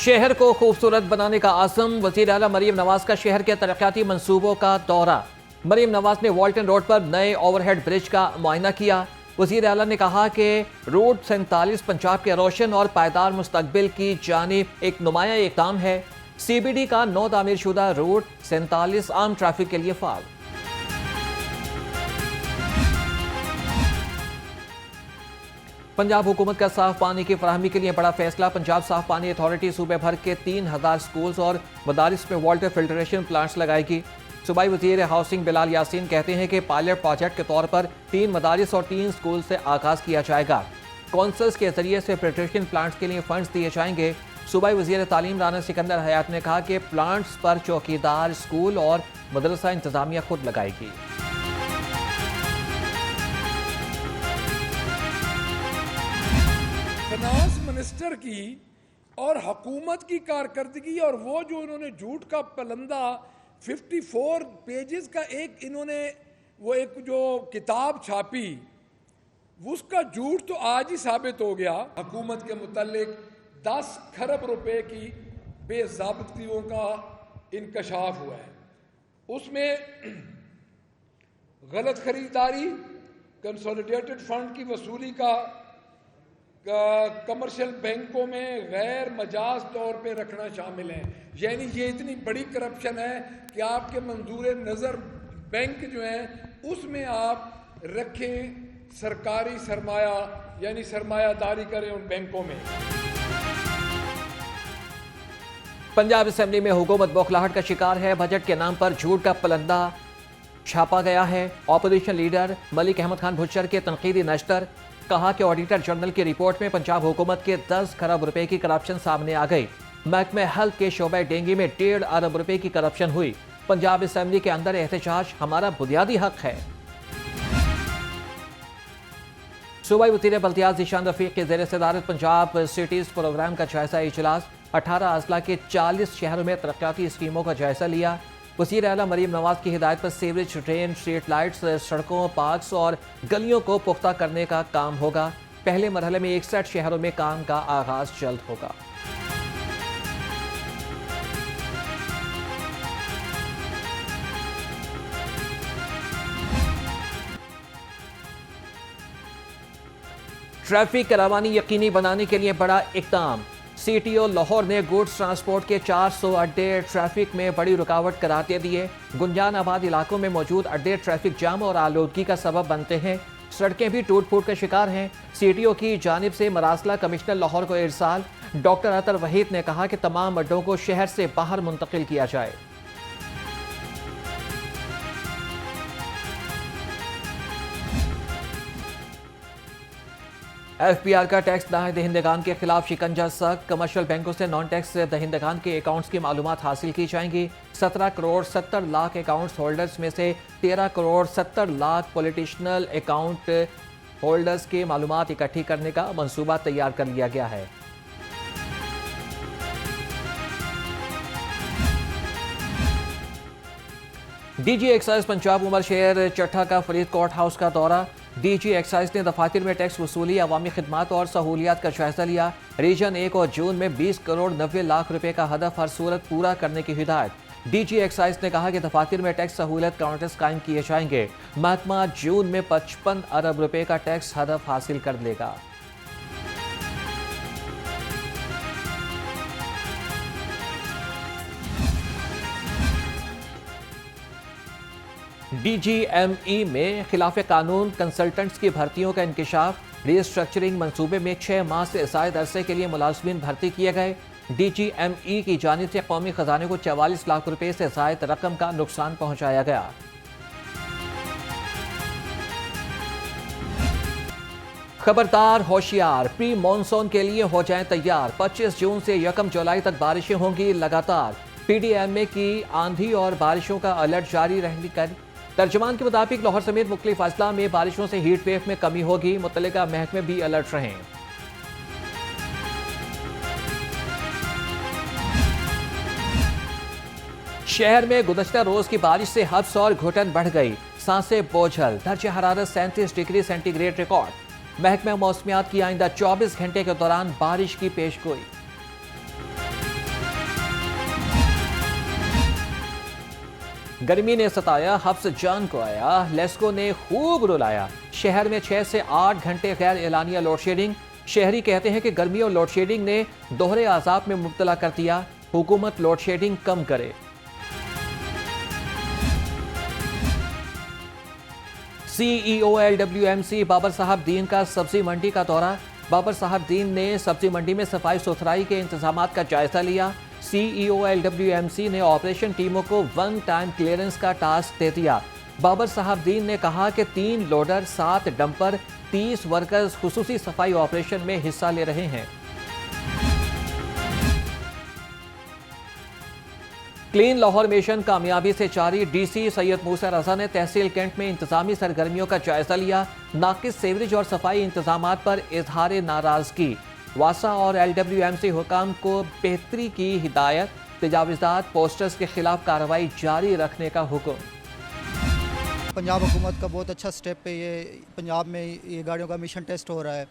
शहर को खूबसूरत बनाने का आज़म, वज़ीर आला मरीम नवाज का शहर के तरक्याती मंसूबों का दौरा। मरीम नवाज ने वॉल्टन रोड पर नए ओवरहेड ब्रिज का मुआयना किया। वज़ीर आला ने कहा कि रोड 47 पंजाब के रोशन और पायदार मुस्तकबिल की जानिब एक नुमाया इक़दाम है। CBD का नौ तामीरशुदा रोड 47 आम ट्रैफिक के लिए फाल। पंजाब हुकूमत का साफ पानी की फराहमी के लिए बड़ा फैसला। पंजाब साफ पानी अथॉरिटी सूबे भर के 3000 स्कूल्स और मदारिस में वाटर फिल्ट्रेशन प्लांट्स लगाएगी। सूबाई वज़ीर हाउसिंग बिलाल यासीन कहते हैं कि पायलट प्रोजेक्ट के तौर पर 3 मदारिस और 3 स्कूल से आगाज किया जाएगा। कौंसल्स के जरिए से फिल्ट्रेशन प्लांट्स के लिए फंड्स दिए जाएंगे। सूबाई वज़ीर तालीम राना सिकंदर हयात ने कहा कि प्लांट्स पर चौकीदार स्कूल और मदरसा इंतजामिया खुद लगाएगी। फाइनेंस मिनिस्टर की और हुकूमत की कारकर्दगी और वो जो इन्होंने झूठ का पलंदा 54 पेजेस का एक जो किताब छापी, उसका झूठ तो आज ही साबित हो गया। हुकूमत के मुतालिक 10 खरब रुपए की बेज़ाब्तियों का इंकशाफ हुआ है। उसमें गलत खरीदारी, कंसोलिडेटेड फंड की वसूली का कमर्शियल बैंकों में गैर मजाज तौर पे रखना शामिल है। यानी ये इतनी बड़ी करप्शन है कि आपके मंजूर नज़र बैंक जो है उसमें आप रखें सरकारी सरमाया, यानी सरमायादारी करें उन बैंकों में। पंजाब असेंबली में हुकूमत बौखलाहट का शिकार है। बजट के नाम पर झूठ का पलंदा छापा गया है। ऑपोजिशन लीडर मलिक अहमद खान भुच्चर के तनकीदी नश्तर, कहा कि ऑडिटर जनरल की रिपोर्ट में पंजाब हुकूमत के 10 खरब रुपए की करप्शन सामने आ गई। महकमे हेल्थ के शोबे डेंगी में 1.5 अरब रुपए की करप्शन हुई। पंजाब असेंबली के अंदर एहतजाज हमारा बुनियादी हक है। सूबाई वज़ीर बल्दियात ज़ीशान रफ़ीक के ज़ेर सदारत पंजाब सिटीज़ प्रोग्राम का जायजा इजलास। 18 अजला के 40 शहरों में तरक्याती स्कीमों का जायजा लिया। वज़ीर आला मरीम नवाज की हिदायत पर सीवरेज, ड्रेन, स्ट्रीट लाइट्स, सड़कों, पार्क्स और गलियों को पुख्ता करने का काम होगा। पहले मरहले में 61 शहरों में काम का आगाज जल्द होगा। ट्रैफिक की रवानी यकीनी बनाने के लिए बड़ा इक़दाम। CTO लाहौर ने गुड्स ट्रांसपोर्ट के 400 अड्डे ट्रैफिक में बड़ी रुकावट करार दे दिए। गुंजान आबाद इलाकों में मौजूद अड्डे ट्रैफिक जाम और आलूदगी का सबब बनते हैं। सड़कें भी टूट फूट का शिकार हैं। CTO की जानिब से मरासला कमिश्नर लाहौर को इरसाल। डॉक्टर अतर वहीद ने कहा कि तमाम अड्डों को शहर से बाहर मुंतकिल किया जाए। FBR का टैक्स दहिंदगान के खिलाफ शिकंजा सख्त। कमर्शियल बैंकों से नॉन टैक्स दहिंदगान के अकाउंट्स की मालूमात हासिल की जाएंगी। 17 करोड़ 70 लाख अकाउंट्स होल्डर्स में से 13 करोड़ 70 लाख पॉलिटिशनल अकाउंट होल्डर्स की मालूमात इकट्ठी करने का मंसूबा तैयार कर लिया गया है। DG एक्साइज पंजाब उमर शेर चट्ठा का फरीद कोर्ट हाउस का दौरा। DG एक्साइज ने दफातर में टैक्स वसूली, अवामी खिदमात और सहूलियात का जायजा लिया। रीजन 1 और जून में 20 करोड़ 90 लाख रुपए का हदफ हर सूरत पूरा करने की हिदायत। DG एक्साइज ने कहा कि दफातर में टैक्स सहूलियत काउंटर्स कायम किए जाएंगे। महकमा जून में 55 अरब रुपए का टैक्स हदफ हासिल कर लेगा। DGME में खिलाफ कानून कंसल्टेंट्स की भर्तियों का इंकशाफ। रीस्ट्रक्चरिंग मंसूबे में 6 माह से ज़ायद अरसे के लिए मुलाजमीन भर्ती किए गए। DGME की जानिब से कौमी खजाने को 44 लाख रुपए से ज़ायद रकम का नुकसान पहुंचाया गया। खबरदार होशियार, प्री मानसून के लिए हो जाएं तैयार। 25 जून से 1 जुलाई तक बारिशें होंगी लगातार। PDMA की आंधी और बारिशों का अलर्ट जारी रहने का तर्जमान के मुताबिक लाहौर समेत मुख्तलिफ अजला में बारिशों से हीट वेव में कमी होगी। मुतल्लिका महकमे भी अलर्ट रहें। शहर में गुज़श्ता रोज की बारिश से हब्स और घुटन बढ़ गई। सांसें बोझल, दर्ज हरारत 37 डिग्री सेंटीग्रेड रिकॉर्ड। महकमा मौसमियात की आइंदा 24 घंटे के दौरान बारिश की पेशगोई। गर्मी ने सताया, हफ्स जान को आया, लेस्को ने खूब रुलाया। शहर में 6 से 8 घंटे गैर एलानिया लोड शेडिंग। शहरी कहते हैं कि गर्मी और लोड शेडिंग ने दोहरे आजाब में मुब्तला कर दिया। हुकूमत लोड शेडिंग कम करे। CEO LWMC बाबर साहब दीन का सब्जी मंडी का दौरा। बाबर साहब दीन ने सब्जी मंडी में सफाई सुथराई के इंतजाम का जायजा लिया। CEO LWMC ने ऑपरेशन टीमों को 1 टाइम क्लियरेंस का टास्क दे दिया। बाबर साहब दीन ने कहा कि 3 लोडर, 7 डंपर, 30 वर्कर्स खुसूसी सफाई ऑपरेशन में हिस्सा ले रहे हैं। क्लीन लाहौर मिशन कामयाबी से जारी। DC सैयद मूसा रजा ने तहसील कैंट में इंतजामी सरगर्मियों का जायजा लिया। नाकिस सीवरेज और सफाई इंतजामात पर इजहार नाराजगी। वासा और LWMC हुकाम को बेहतरी की हिदायत। तजावीज़ात, पोस्टर्स के खिलाफ कार्रवाई जारी रखने का हुक्म। पंजाब हुकूमत का बहुत अच्छा स्टेप है ये। पंजाब में ये गाड़ियों का मिशन टेस्ट हो रहा है,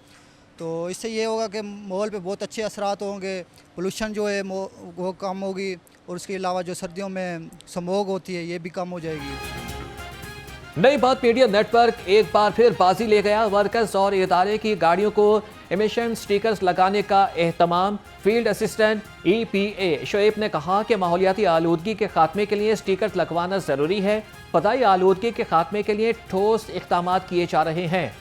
तो इससे ये होगा कि माहौल पे बहुत अच्छे असरात होंगे। पोल्यूशन जो है वो कम होगी, और उसके अलावा जो सर्दियों में स्मॉग होती है ये भी कम हो जाएगी। नई बात मीडिया नेटवर्क एक बार फिर बाजी ले गया। वर्कर्स और इदारे की गाड़ियों को एमिशन स्टिकर्स लगाने का एहतमाम। फील्ड असिस्टेंट EPA शोएब ने कहा कि माहौलियाती आलूदगी के खात्मे के लिए स्टिकर्स लगवाना जरूरी है। फदाई आलूदगी के खात्मे के लिए ठोस इक़दाम किए जा रहे हैं।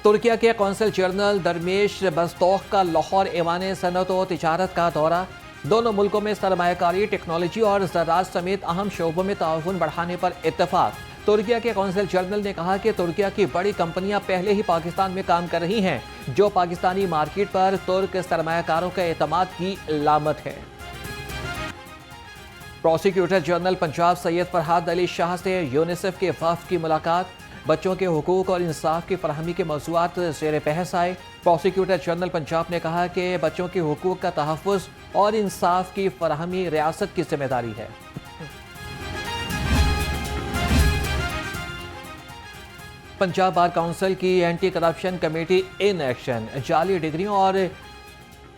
तुर्किया के कौंसल जनरल दरमेश बस्तोख का लाहौर ऐवान सनअत और तिजारत का दौरा। दोनों मुल्कों में सरमायाकारी, टेक्नोलॉजी और ज़राअत समेत अहम शोबों में ताउन बढ़ाने पर इत्तफाक। तुर्किया के कौंसल जनरल ने कहा कि तुर्किया की बड़ी कंपनियां पहले ही पाकिस्तान में काम कर रही हैं, जो पाकिस्तानी मार्केट पर तुर्क सरमायाकारों के एतमाद की अलामत है। प्रोसिक्यूटर जनरल पंजाब सैयद फरहाद अली शाह से यूनिसेफ के वफ़द की मुलाकात। बच्चों के हुकूक और इंसाफ की फरहमी के मौज़ूआत ज़ेर बहस आए। प्रोसिक्यूटर जनरल पंजाब ने कहा कि बच्चों के हुकूक का तहफ़्फ़ुज़ और इंसाफ की फरहमी रियासत की जिम्मेदारी है। पंजाब बार काउंसिल की anti corruption committee in action. जाली डिग्रियों और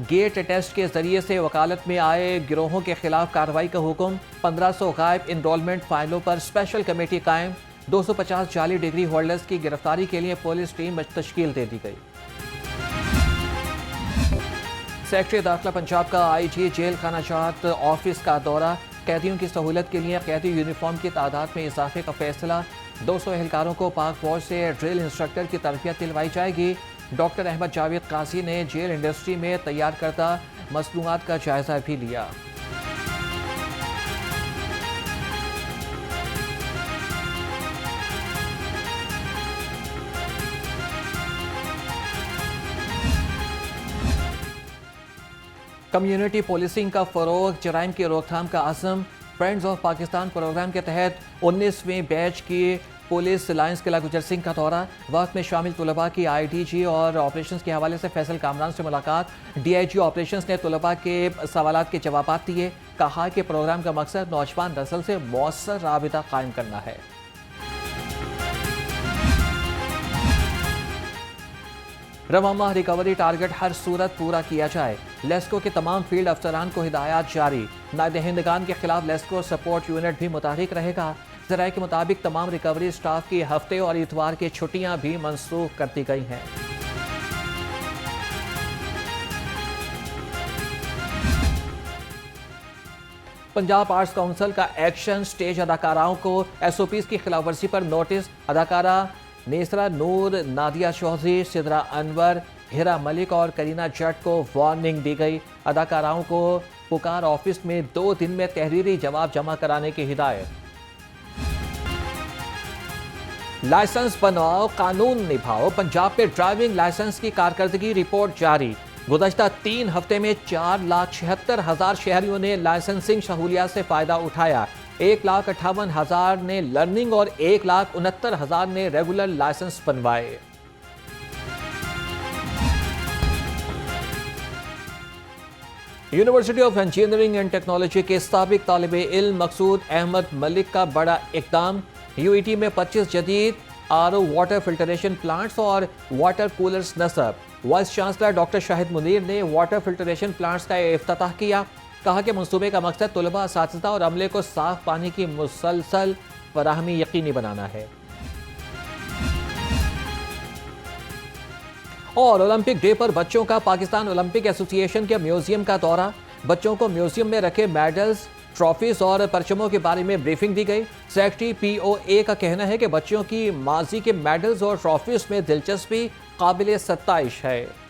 गेट टेस्ट के जरिए से वकालत में आए गिरोहों के खिलाफ कार्रवाई का हुक्म। 1500 गायब इनरोलमेंट फाइलों पर स्पेशल कमेटी कायम। 250 जाली डिग्री होल्डर्स की गिरफ्तारी के लिए पुलिस टीम तश्कील दे दी गई। सेक्रेटरी दाखिला पंजाब का IG जेल खाना जात ऑफिस का दौरा। कैदियों की सहूलत के लिए कैदी यूनिफॉर्म की तादाद में इजाफे का फैसला। 200 एहलकारों को पाक फौज से ड्रिल इंस्ट्रक्टर की तरबियत दिलवाई जाएगी। डॉक्टर अहमद जावेद काजी ने जेल इंडस्ट्री में तैयार करदा मसनूआत का जायजा भी लिया। कम्युनिटी पुलिसिंग का फरोग, जराइम की रोकथाम का आज़म। फ्रेंड्स ऑफ पाकिस्तान प्रोग्राम के तहत 19वें बैच की पुलिस लाइन्स किला गुजर सिंह का दौरा। वक्त में शामिल तलबा की IDG और ऑपरेशंस के हवाले से फैसल कामरान से मुलाकात। DIG ऑपरेशंस ने तलबा के सवालात के जवाब दिए। कहा कि प्रोग्राम का मकसद नौजवान नस्ल से मौसर राबिता कायम करना है। रवा माह रिकवरी टारगेट हर सूरत पूरा किया जाए। लेस्को के तमाम फील्ड अफसरान को हिदायत जारी। नादहिंदगान के खिलाफ लेस्को सपोर्ट यूनिट भी मुतहरिक रहेगा। ज़राए के मुताबिक तमाम रिकवरी स्टाफ की हफ्ते और इतवार की छुट्टियां भी मनसूख कर दी गई हैं। पंजाब आर्ट्स काउंसिल का एक्शन। स्टेज अदाकाराओं को SOPs की खिलाफवर्जी पर नोटिस। अदाकारा नेसरा नूर, नादिया चौधरी, सिदरा अनवर, हिरा मलिक और करीना जट को वार्निंग दी गई। अदाकाराओं को पुकार ऑफिस में 2 दिन में तहरीरी जवाब जमा कराने की हिदायत। लाइसेंस बनवाओ, कानून निभाओ। पंजाब में ड्राइविंग लाइसेंस की कारकर्दगी रिपोर्ट जारी। गुज़श्ता 3 हफ्ते में 4,76,000 शहरियों ने लाइसेंसिंग सहूलियत से फ़ायदा उठाया। 1,58,000 ने लर्निंग और 1,69,000 ने रेगुलर लाइसेंस बनवाए। University of engineering and technology के साबिक तालिबे इल्म मकसूद अहमद मलिक का बड़ा इक़दाम। UET में 25 जदीद RO वाटर फिल्टरेशन प्लांट्स और वाटर कूलर्स नस्ब। Vice chancellor doctor Shahid Munir ने वाटर फिल्टरेशन प्लांट्स का इफ्तिताह किया। कहा कि मंसूबे का मकसद तलबा, असातिज़ा और अमले को साफ पानी की मुसलसल फराहमी यकीनी बनाना है। और ओलंपिक डे पर बच्चों का पाकिस्तान ओलंपिक एसोसिएशन के म्यूजियम का दौरा। बच्चों को म्यूजियम में रखे मेडल्स, ट्रॉफीज और परचमों के बारे में ब्रीफिंग दी गई। सेक्रेटरी POA का कहना है कि बच्चों की माजी के मेडल्स और ट्रॉफीज में दिलचस्पी काबिल सत्ताइश है।